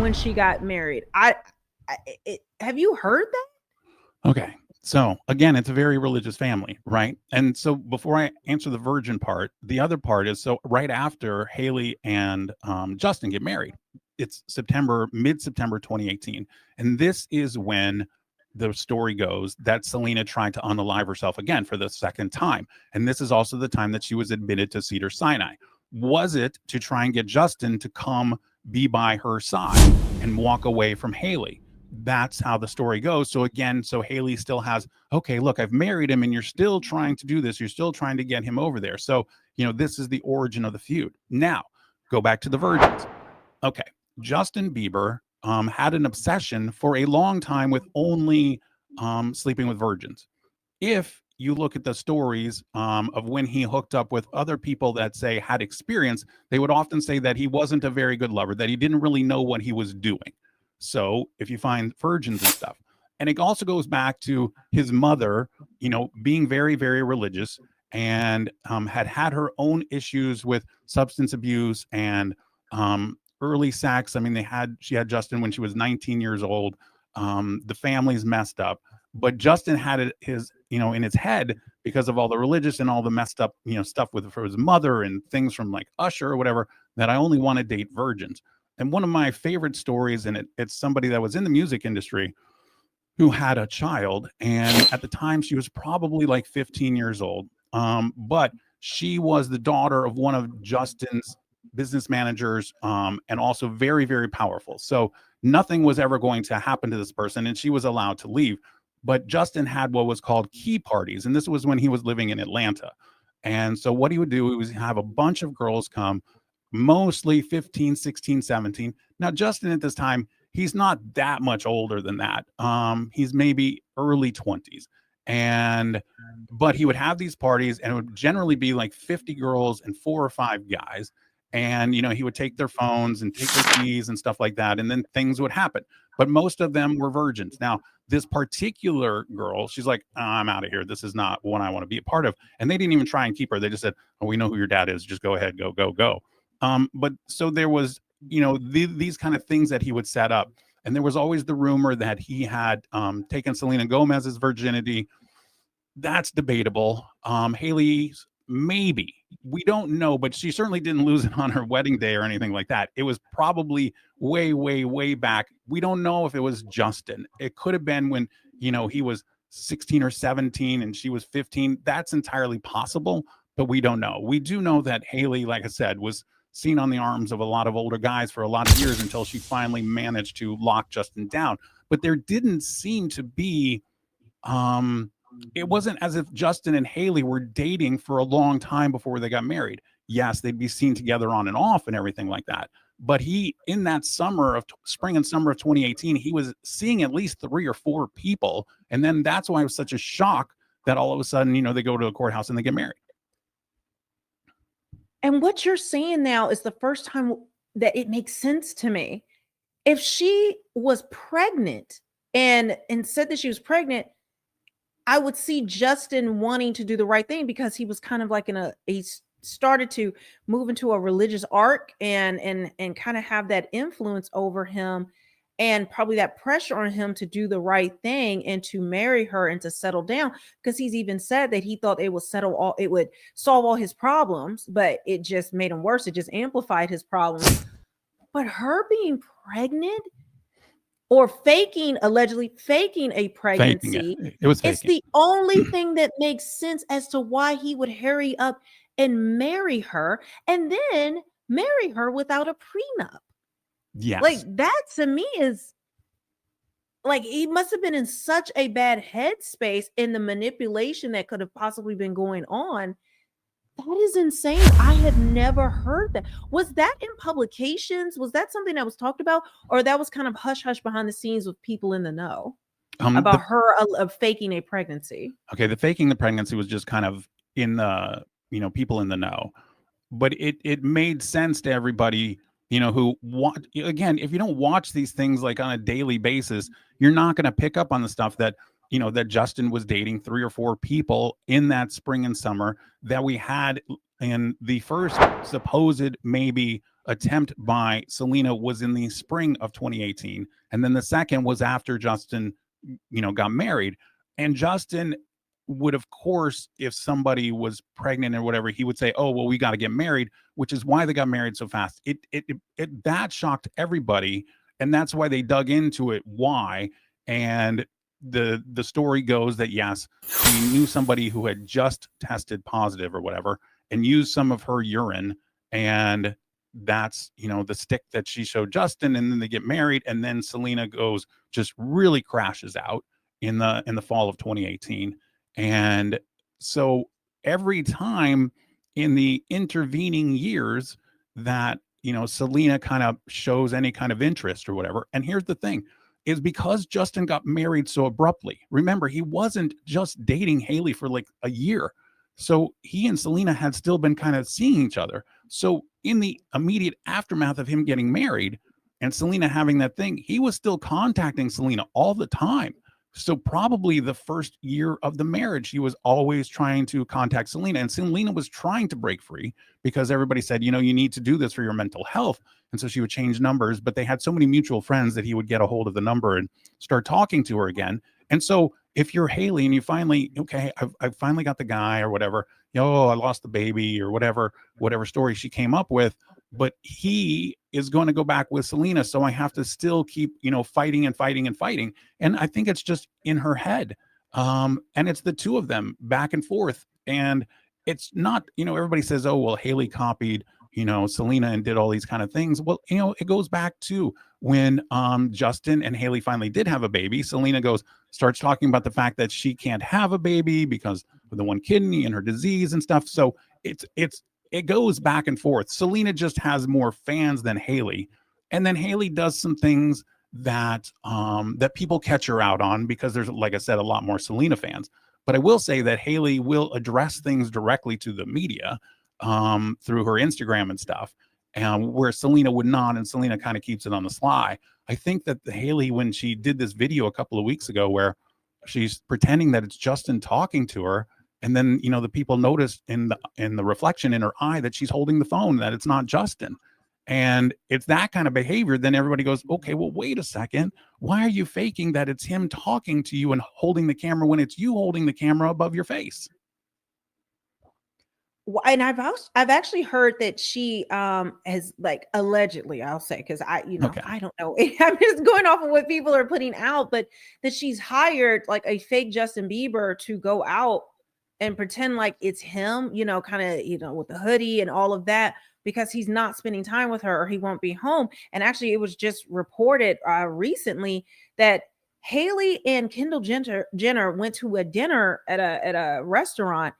when she got married. Have you heard that? Okay. So again, it's a very religious family, right? And so before I answer the virgin part, the other part is, so right after Hailey and Justin get married, it's mid-September 2018. And this is when the story goes that Selena tried to unalive herself again for the second time. And this is also the time that she was admitted to Cedar Sinai. Was it to try and get Justin to come be by her side and walk away from Hailey? That's how the story goes. So again, so Hailey still has, okay, look, I've married him and you're still trying to do this. You're still trying to get him over there. So, this is the origin of the feud. Now, go back to the virgins. Okay. Justin Bieber had an obsession for a long time with only sleeping with virgins. If you look at the stories of when he hooked up with other people that say had experience, they would often say that he wasn't a very good lover, that he didn't really know what he was doing. So if you find virgins and stuff, and it also goes back to his mother, being very, very religious and had her own issues with substance abuse and early sex. I mean, she had Justin when she was 19 years old. The family's messed up, but Justin had it in his head because of all the religious and all the messed up, stuff for his mother and things from like Usher or whatever, that I only want to date virgins. And one of my favorite stories, and it's somebody that was in the music industry who had a child. And at the time, she was probably like 15 years old. But she was the daughter of one of Justin's business managers, and also very, very powerful. So nothing was ever going to happen to this person, and she was allowed to leave. But Justin had what was called key parties. And this was when he was living in Atlanta. And so what he would do was have a bunch of girls come, mostly 15, 16, 17. Now, Justin at this time, he's not that much older than that. He's maybe early 20s. But he would have these parties, and it would generally be like 50 girls and 4 or 5 guys. And, he would take their phones and take their keys and stuff like that. And then things would happen. But most of them were virgins. Now, this particular girl, she's like, I'm out of here. This is not what I want to be a part of. And they didn't even try and keep her. They just said, oh, we know who your dad is. Just go ahead, go, go, go. But so there was, these kind of things that he would set up. And there was always the rumor that he had taken Selena Gomez's virginity. That's debatable. Hailey's, maybe. We don't know, but she certainly didn't lose it on her wedding day or anything like that. It was probably way, way, way back. We don't know if it was Justin. It could have been when, he was 16 or 17 and she was 15. That's entirely possible, but we don't know. We do know that Hailey, like I said, was seen on the arms of a lot of older guys for a lot of years until she finally managed to lock Justin down. But there didn't seem to be, it wasn't as if Justin and Hailey were dating for a long time before they got married. Yes, they'd be seen together on and off and everything like that. But in that spring and summer of 2018, he was seeing at least 3 or 4 people. And then that's why it was such a shock that all of a sudden, they go to the courthouse and they get married. And what you're saying now is the first time that it makes sense to me. If she was pregnant and said that she was pregnant, I would see Justin wanting to do the right thing because he was kind of like he started to move into a religious arc and kind of have that influence over him and probably that pressure on him to do the right thing and to marry her and to settle down, because he's even said that he thought it would solve all his problems, but it just made him worse. It just amplified his problems. But her being pregnant or allegedly faking a pregnancy, it's the only thing that makes sense as to why he would hurry up and marry her and then marry her without a prenup. Yes. Like that to me is like, he must have been in such a bad headspace in the manipulation that could have possibly been going on. That is insane. I had never heard that. Was that in publications? Was that something that was talked about? Or that was kind of hush hush behind the scenes with people in the know about her faking a pregnancy? Okay, the faking the pregnancy was just kind of in the, people in the know. But it made sense to everybody, who want, again, if you don't watch these things like on a daily basis, you're not going to pick up on the stuff that, that Justin was dating 3 or 4 people in that spring and summer that we had in the first supposed maybe attempt by Selena was in the spring of 2018, and then the second was after Justin, got married. And Justin would, of course, if somebody was pregnant or whatever, he would say, "Oh, well, we got to get married," which is why they got married so fast. It that shocked everybody, and that's why they dug into it. Why? And the story goes that yes, he knew somebody who had just tested positive or whatever, and used some of her urine, and that's the stick that she showed Justin, and then they get married, and then Selena goes, just really crashes out in the fall of 2018. And so every time in the intervening years that Selena kind of shows any kind of interest or whatever, and here's the thing, is because Justin got married so abruptly. Remember, he wasn't just dating Hailey for like a year. So he and Selena had still been kind of seeing each other. So in the immediate aftermath of him getting married and Selena having that thing, he was still contacting Selena all the time. So probably the first year of the marriage, he was always trying to contact Selena, and Selena was trying to break free because everybody said, you need to do this for your mental health. And so she would change numbers, but they had so many mutual friends that he would get a hold of the number and start talking to her again. And so if you're Hailey and you finally, okay, I've finally got the guy or whatever, I lost the baby or whatever story she came up with, but he is going to go back with Selena. So I have to still keep, fighting and fighting and fighting. And I think it's just in her head. And it's the two of them back and forth. And it's not, everybody says, oh, well, Hailey copied, Selena and did all these kind of things. Well, it goes back to when Justin and Hailey finally did have a baby. Selena starts talking about the fact that she can't have a baby because of the one kidney and her disease and stuff. So it goes back and forth. Selena just has more fans than Hailey. And then Hailey does some things that that people catch her out on because there's, like I said, a lot more Selena fans. But I will say that Hailey will address things directly to the media through her Instagram and stuff, where Selena would not, and Selena kind of keeps it on the sly. I think that Hailey, when she did this video a couple of weeks ago where she's pretending that it's Justin talking to her, and then the people notice in the reflection in her eye that she's holding the phone, that it's not Justin. And it's that kind of behavior. Then everybody goes, okay, well, wait a second. Why are you faking that it's him talking to you and holding the camera when it's you holding the camera above your face? And I've actually heard that she has, like, allegedly, I'll say, because Okay. I don't know. I'm just going off of what people are putting out, but that she's hired like a fake Justin Bieber to go out and pretend like it's him, kind of, with the hoodie and all of that, because he's not spending time with her or he won't be home. And actually, it was just reported recently that Hailey and Kendall Jenner went to a dinner at a restaurant,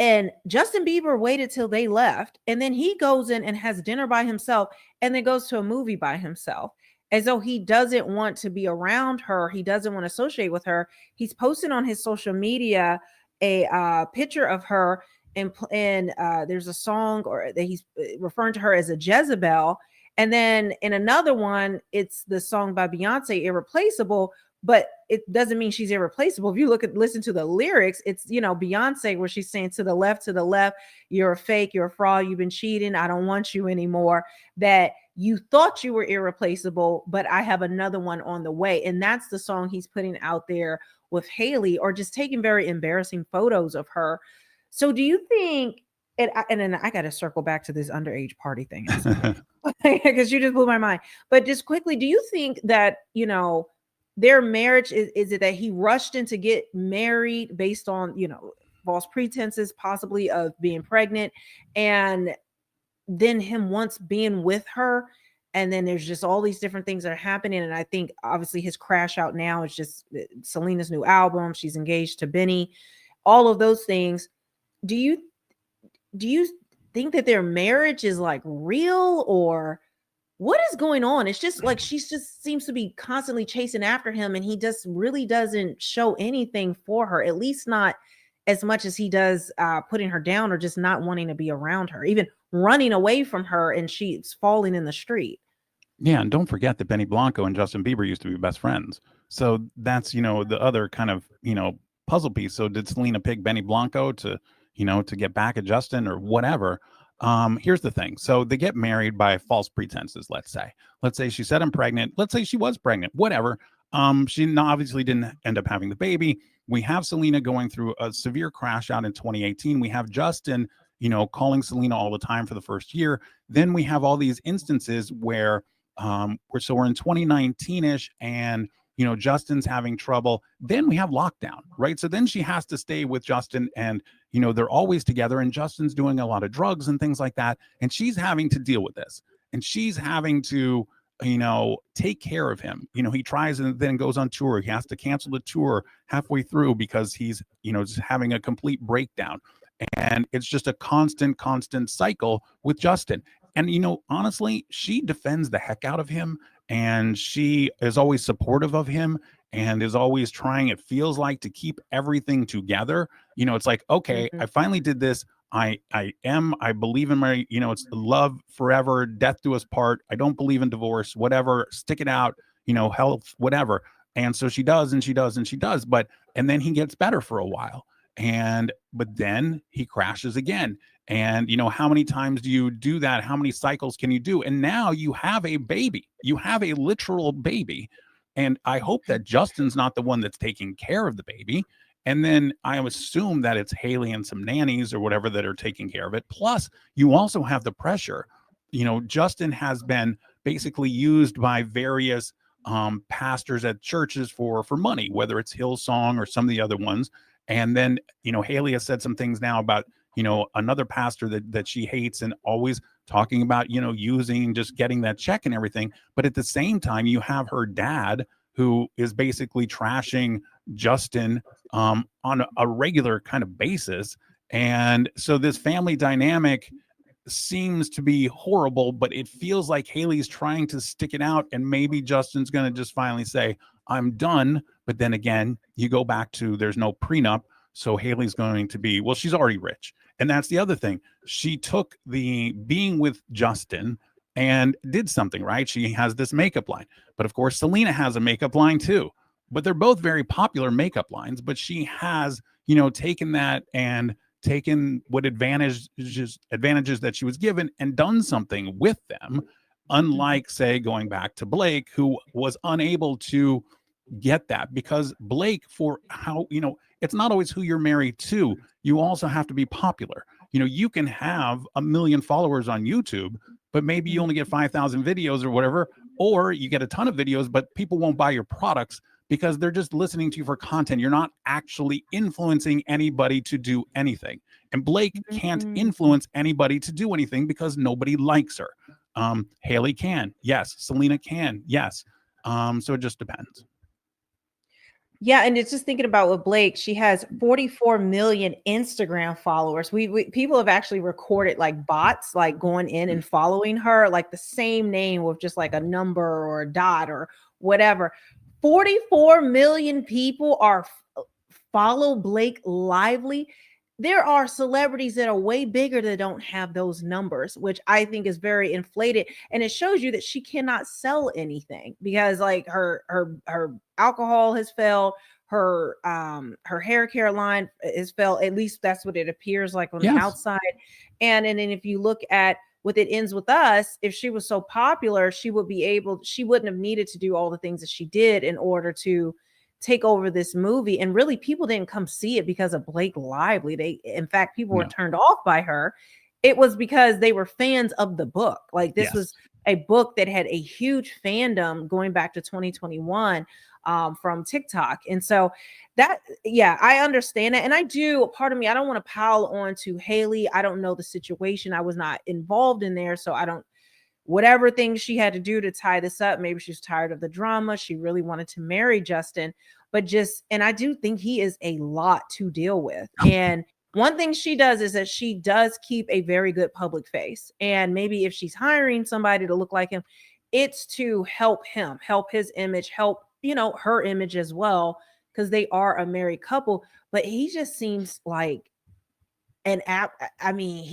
and Justin Bieber waited till they left, and then he goes in and has dinner by himself, and then goes to a movie by himself, as though he doesn't want to be around her. He doesn't want to associate with her. He's posted on his social media a picture of her, and there's a song or that he's referring to her as a Jezebel. And then in another one, it's the song by Beyonce, Irreplaceable, but it doesn't mean she's irreplaceable. If you listen to the lyrics, it's, Beyonce, where she's saying, to the left, you're a fake, you're a fraud, you've been cheating, I don't want you anymore, that you thought you were irreplaceable, but I have another one on the way. And that's the song he's putting out there with Hailey, or just taking very embarrassing photos of her. So do you think, and then I got to circle back to this underage party thing, because you just blew my mind. But just quickly, do you think that, their marriage, is it that he rushed in to get married based on, false pretenses, possibly, of being pregnant, and then him once being with her, and then there's just all these different things that are happening? And I think obviously his crash out now is just Selena's new album. She's engaged to Benny, all of those things. Do you think that their marriage is like real, or what is going on? It's just like she's just seems to be constantly chasing after him, and he just really doesn't show anything for her, at least not as much as he does putting her down, or just not wanting to be around her, even running away from her, and she's falling in the street. Yeah, and don't forget that Benny Blanco and Justin Bieber used to be best friends. So that's, the other kind of, puzzle piece. So did Selena pick Benny Blanco to get back at Justin or whatever? Here's the thing. So they get married by false pretenses, let's say she said I'm pregnant, let's say she was pregnant, whatever. She obviously didn't end up having the baby. We have Selena going through a severe crash out in 2018. We have Justin, calling Selena all the time for the first year. Then we have all these instances where we're in 2019ish, and Justin's having trouble. Then we have lockdown, right? So then she has to stay with Justin, and they're always together, and Justin's doing a lot of drugs and things like that, and she's having to deal with this, and she's having to take care of him. He tries and then goes on tour. He has to cancel the tour halfway through because he's just having a complete breakdown. And it's just a constant cycle with Justin. And honestly, she defends the heck out of him, and she is always supportive of him, and is always trying, it feels like, to keep everything together. It's like, okay, Mhm. I finally did this. I believe in my, it's love forever, death do us part. I don't believe in divorce, whatever, stick it out, health, whatever. And so she does, and she does, and she does. And then he gets better for a while. But then he crashes again. And how many times do you do that? How many cycles can you do? And now you have a baby. You have a literal baby. And I hope that Justin's not the one that's taking care of the baby. And then I assume that it's Hailey and some nannies or whatever that are taking care of it. Plus, you also have the pressure. Justin has been basically used by various pastors at churches for money, whether it's Hillsong or some of the other ones. And then, Hailey has said some things now about, another pastor that she hates, and always talking about, using, just getting that check and everything. But at the same time, you have her dad, who is basically trashing Justin on a regular kind of basis. And so this family dynamic seems to be horrible, but it feels like Hailey's trying to stick it out, and maybe Justin's going to just finally say, I'm done. But then again, you go back to, there's no prenup. So Hailey's going to be, well, she's already rich. And that's the other thing. She took the being with Justin and did something, right? She has this makeup line. But of course, Selena has a makeup line too. But they're both very popular makeup lines. But she has, taken that and taken what advantages that she was given and done something with them. Unlike, say, going back to Blake, who was unable to get that, because Blake, for how, it's not always who you're married to. You also have to be popular. You can have 1 million followers on YouTube, but maybe you only get 5,000 videos or whatever, or you get a ton of videos, but people won't buy your products because they're just listening to you for content. You're not actually influencing anybody to do anything. And Blake can't Mhm. influence anybody to do anything because nobody likes her. Hailey can, yes. Selena can, yes. So it just depends. Yeah, and it's just thinking about with Blake, she has 44 million Instagram followers. We people have actually recorded like bots like going in and following her, like the same name with just like a number or a dot or whatever. 44 million people are follow Blake Lively. There are celebrities that are way bigger that don't have those numbers, which I think is very inflated. And it shows you that she cannot sell anything because like her alcohol has failed, her hair care line has failed. At least that's what it appears like on the Yes. outside. And then if you look at what It Ends With Us, if she was so popular, she wouldn't have needed to do all the things that she did in order to take over this movie. And really, people didn't come see it because of Blake Lively. In fact, people were No. turned off by her. It was because they were fans of the book. Like this Yes. was a book that had a huge fandom going back to 2021 from TikTok. And so yeah, I understand it. And I do, part of me, I don't want to pile on to Hailey. I don't know the situation. I was not involved in there. So I don't, whatever things she had to do to tie this up. Maybe she's tired of the drama. She really wanted to marry Justin, and I do think he is a lot to deal with. And one thing she does is that she does keep a very good public face. And maybe if she's hiring somebody to look like him, it's to help him, help his image, help, her image as well, because they are a married couple. But he just seems like an app. I mean,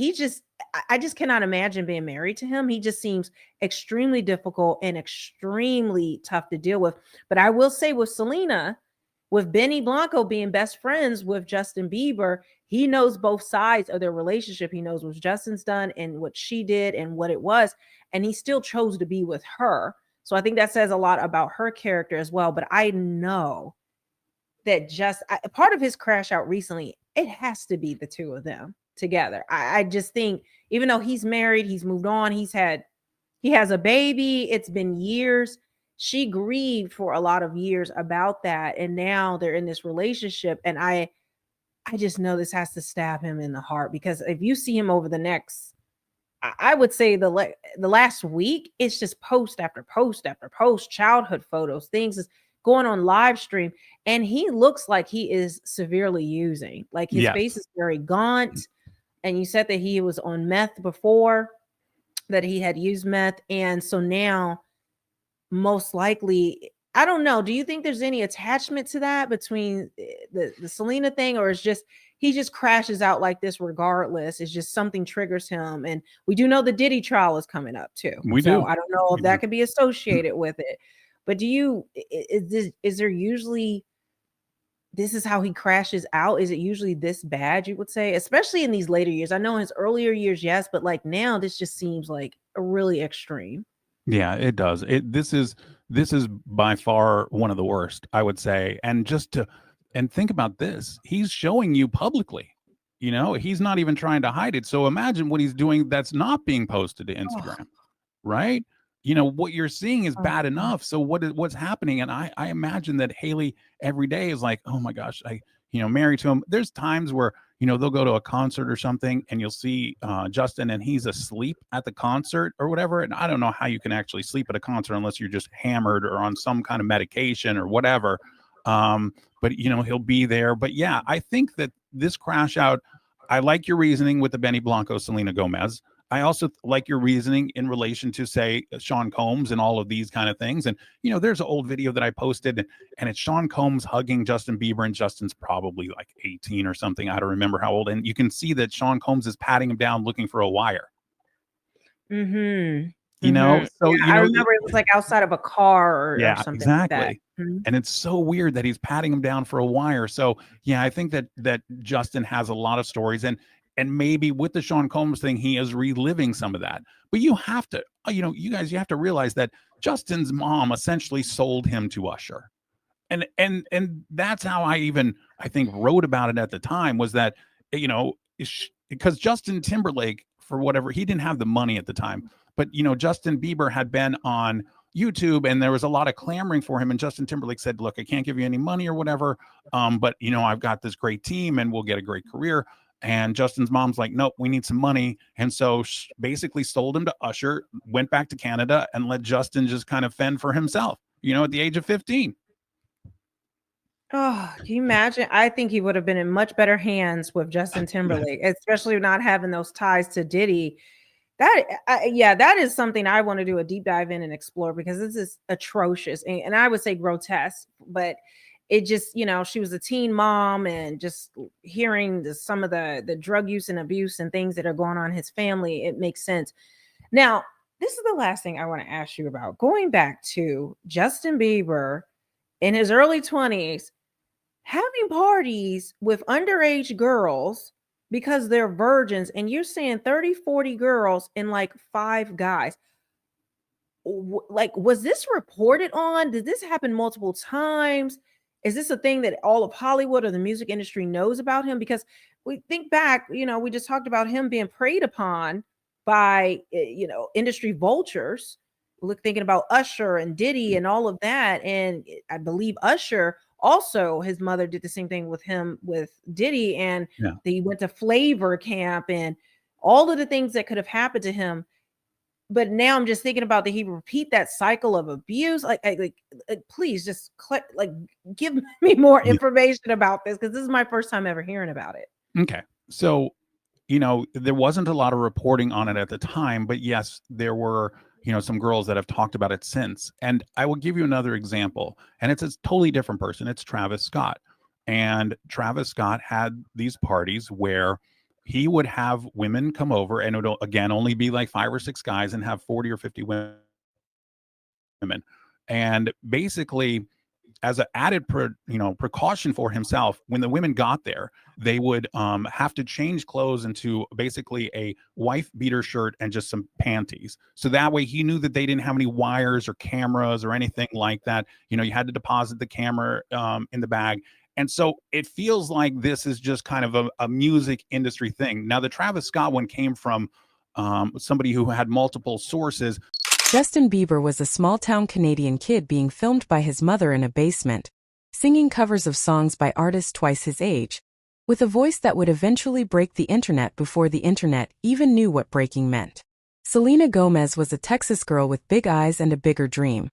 I just cannot imagine being married to him. He just seems extremely difficult and extremely tough to deal with. But I will say with Selena, with Benny Blanco being best friends with Justin Bieber, he knows both sides of their relationship. He knows what Justin's done and what she did and what it was. And he still chose to be with her. So I think that says a lot about her character as well. But I know that part of his crash out recently, it has to be the two of them together. I just think, even though he's married, he's moved on, he has a baby, it's been years. She grieved for a lot of years about that. And now they're in this relationship. And I just know this has to stab him in the heart, because if you see him over the next, I would say the last week, it's just post after post after post, childhood photos, things is going on live stream. And he looks like he is severely using, like his Yes. face is very gaunt. And you said that he was on meth before, that he had used meth. And so now, most likely, I don't know. Do you think there's any attachment to that between the Selena thing, or is just he just crashes out like this regardless? It's just something triggers him, and we do know the Diddy trial is coming up too. We So do. I don't know if that could be associated with it. But is there usually, this is how he crashes out? Is it usually this bad, you would say, especially in these later years? I know in his earlier years, yes, but like now, this just seems like a really extreme. Yeah, it does. This is by far one of the worst, I would say. And think about this. He's showing you publicly. He's not even trying to hide it. So imagine what he's doing that's not being posted to Oh, Instagram, right? What you're seeing is oh, bad God. enough. So what's happening? And I imagine that Hailey every day is like, oh my gosh, married to him. There's times where they'll go to a concert or something, and you'll see Justin, and he's asleep at the concert or whatever. And I don't know how you can actually sleep at a concert unless you're just hammered or on some kind of medication or whatever. But he'll be there. But yeah, I think that this crash out, I like your reasoning with the Benny Blanco, Selena Gomez. I also like your reasoning in relation to, say, Sean Combs and all of these kind of things. And, there's an old video that I posted, and it's Sean Combs hugging Justin Bieber, and Justin's probably like 18 or something. I don't remember how old. And you can see that Sean Combs is patting him down looking for a wire. Mhm. So, Yeah, I remember it was like outside of a car or yeah, something like that. exactly. Mhm. And it's so weird that he's patting him down for a wire. So yeah, I think that Justin has a lot of stories, and maybe with the Sean Combs thing, he is reliving some of that. But you have to, you guys, you have to realize that Justin's mom essentially sold him to Usher. And that's how I think wrote about it at the time, was that, because Justin Timberlake, for whatever, he didn't have the money at the time, but Justin Bieber had been on YouTube, and there was a lot of clamoring for him, and Justin Timberlake said, look, I can't give you any money or whatever, but I've got this great team and we'll get a great career. And Justin's mom's like, nope, we need some money. And so basically sold him to Usher, went back to Canada, and let Justin just kind of fend for himself, at the age of 15. Oh, can you imagine? I think he would have been in much better hands with Justin Timberlake, especially not having those ties to Diddy. Yeah, that is something I want to do a deep dive in and explore, because this is atrocious, and I would say grotesque. But it just, she was a teen mom, and just hearing some of the drug use and abuse and things that are going on in his family, it makes sense. Now, this is the last thing I want to ask you about. Going back to Justin Bieber in his early 20s, having parties with underage girls because they're virgins, and you're saying 30, 40 girls and like 5 guys. Like, was this reported on? Did this happen multiple times? Is this a thing that all of Hollywood or the music industry knows about him? Because we think back, we just talked about him being preyed upon by, industry vultures. Look, thinking about Usher and Diddy and all of that. And I believe Usher also, his mother did the same thing with him with Diddy, and Yeah. they went to flavor camp and all of the things that could have happened to him. But now I'm just thinking about, that he repeat that cycle of abuse. Please just give me more information about this, because this is my first time ever hearing about it. Okay. So, there wasn't a lot of reporting on it at the time, but yes, there were, some girls that have talked about it since. And I will give you another example, and it's a totally different person. It's Travis Scott. And Travis Scott had these parties where he would have women come over, and it would, again, only be like 5 or 6 guys, and have 40 or 50 women. And basically, as an added precaution for himself, when the women got there, they would have to change clothes into basically a wife beater shirt and just some panties. So that way he knew that they didn't have any wires or cameras or anything like that. You had to deposit the camera in the bag. And so it feels like this is just kind of a music industry thing. Now, the Travis Scott one came from somebody who had multiple sources. Justin Bieber was a small-town Canadian kid being filmed by his mother in a basement, singing covers of songs by artists twice his age, with a voice that would eventually break the internet before the internet even knew what breaking meant. Selena Gomez was a Texas girl with big eyes and a bigger dream,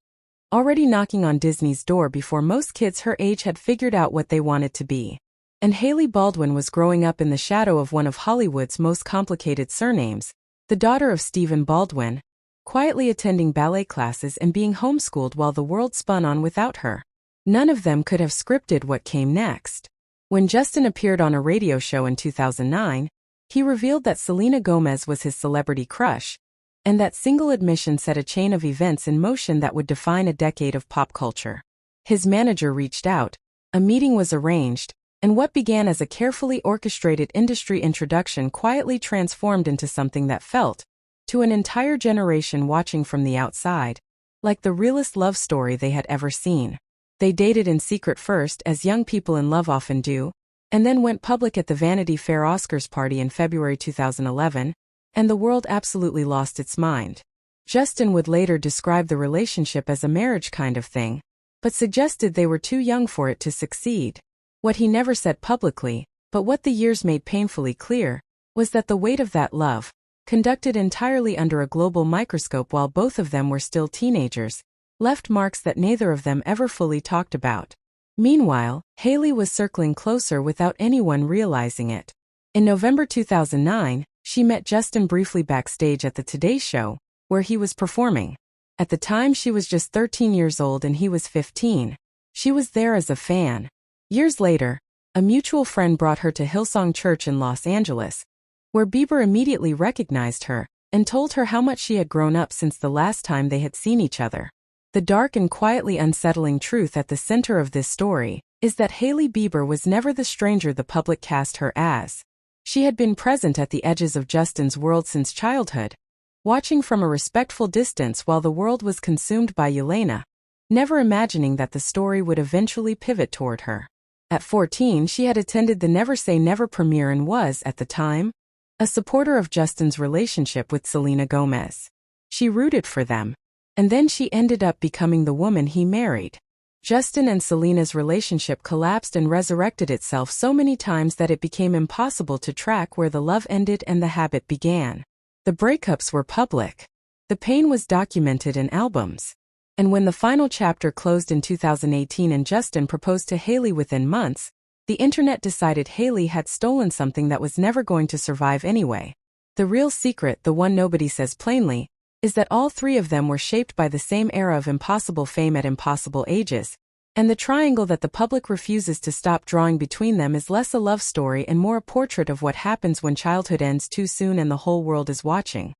already knocking on Disney's door before most kids her age had figured out what they wanted to be. And Hailey Baldwin was growing up in the shadow of one of Hollywood's most complicated surnames, the daughter of Stephen Baldwin, quietly attending ballet classes and being homeschooled while the world spun on without her. None of them could have scripted what came next. When Justin appeared on a radio show in 2009, he revealed that Selena Gomez was his celebrity crush, and that single admission set a chain of events in motion that would define a decade of pop culture. His manager reached out, a meeting was arranged, and what began as a carefully orchestrated industry introduction quietly transformed into something that felt, to an entire generation watching from the outside, like the realest love story they had ever seen. They dated in secret first, as young people in love often do, and then went public at the Vanity Fair Oscars party in February 2011, and the world absolutely lost its mind. Justin would later describe the relationship as a marriage kind of thing, but suggested they were too young for it to succeed. What he never said publicly, but what the years made painfully clear, was that the weight of that love, conducted entirely under a global microscope while both of them were still teenagers, left marks that neither of them ever fully talked about. Meanwhile, Hailey was circling closer without anyone realizing it. In November 2009, she met Justin briefly backstage at the Today Show, where he was performing. At the time she was just 13 years old and he was 15. She was there as a fan. Years later, a mutual friend brought her to Hillsong Church in Los Angeles, where Bieber immediately recognized her and told her how much she had grown up since the last time they had seen each other. The dark and quietly unsettling truth at the center of this story is that Hailey Bieber was never the stranger the public cast her as. She had been present at the edges of Justin's world since childhood, watching from a respectful distance while the world was consumed by Yelena, never imagining that the story would eventually pivot toward her. At 14, she had attended the Never Say Never premiere and was, at the time, a supporter of Justin's relationship with Selena Gomez. She rooted for them, and then she ended up becoming the woman he married. Justin and Selena's relationship collapsed and resurrected itself so many times that it became impossible to track where the love ended and the habit began. The breakups were public. The pain was documented in albums. And when the final chapter closed in 2018 and Justin proposed to Hailey within months, the internet decided Hailey had stolen something that was never going to survive anyway. The real secret, the one nobody says plainly, is that all three of them were shaped by the same era of impossible fame at impossible ages, and the triangle that the public refuses to stop drawing between them is less a love story and more a portrait of what happens when childhood ends too soon and the whole world is watching.